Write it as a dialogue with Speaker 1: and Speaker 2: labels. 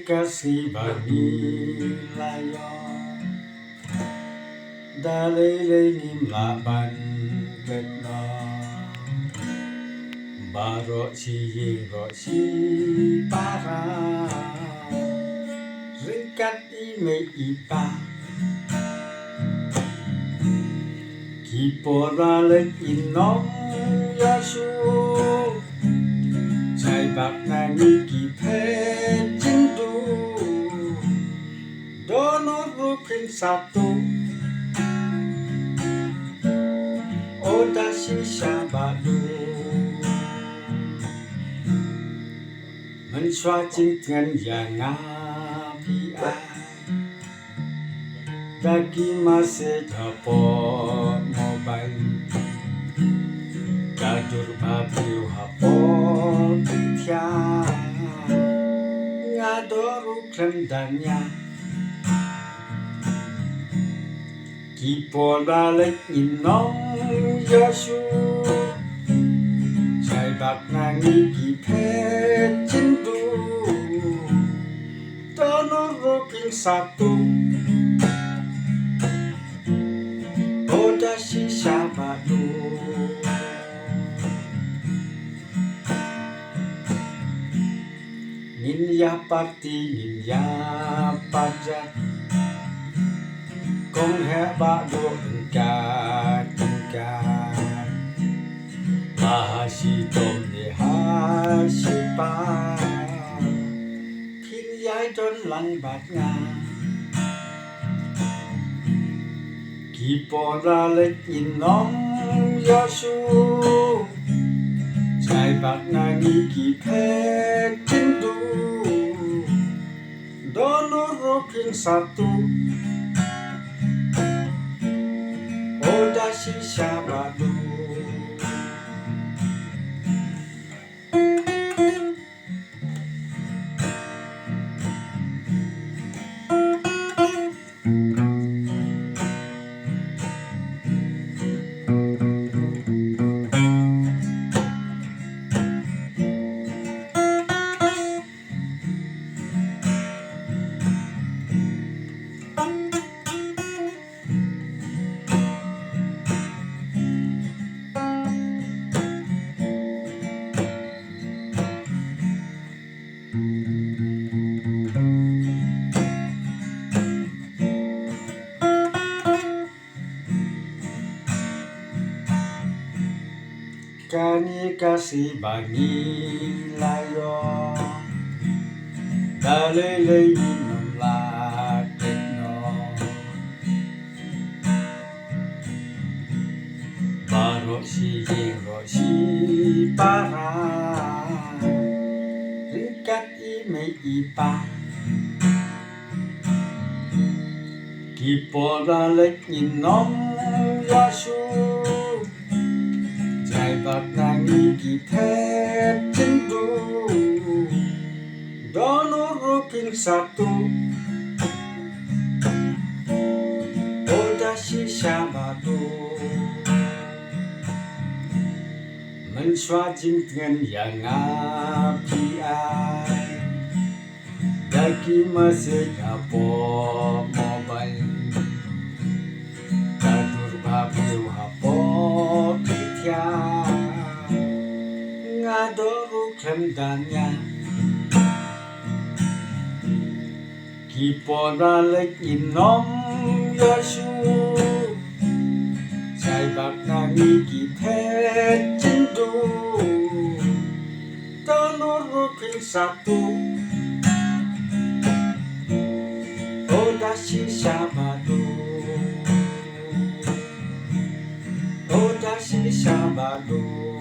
Speaker 1: kasih bagi layon dalay ngim laban ketno baro si para ringkat ime ipa kipora lek inom yasu cai bak nangi kipe cintu donor rukin satu oda sisa badu mensua dengan yang api dagi masih dapat mobile gadur babiu hapo titia ngadoru kendangnya kipola lek inom yasu cai bak nangi kipe cintu donor rukin satu oda sisa badu Ninya party ninya pajak kong heba do engkat mahasi tom ni hasi pa pin yai don lang bat nga kipora lek inom yasu cai bak nangi kipe cintu donor rukin satu oda sisa badu Kani kasih bagi layon dalay minum laketno baro si para ringkat ime ipa kipora lek inom yasu bak nangi kipe cintu donor rukin satu oda sisa batu mensua dengan yang api dagi masih dapat mobile gadur babiu hapo titia ngadoru kendangnya kipora lek inom yasu cai bak nangi kipe cintu donor rukin satu oda sisa badu oda sisa badu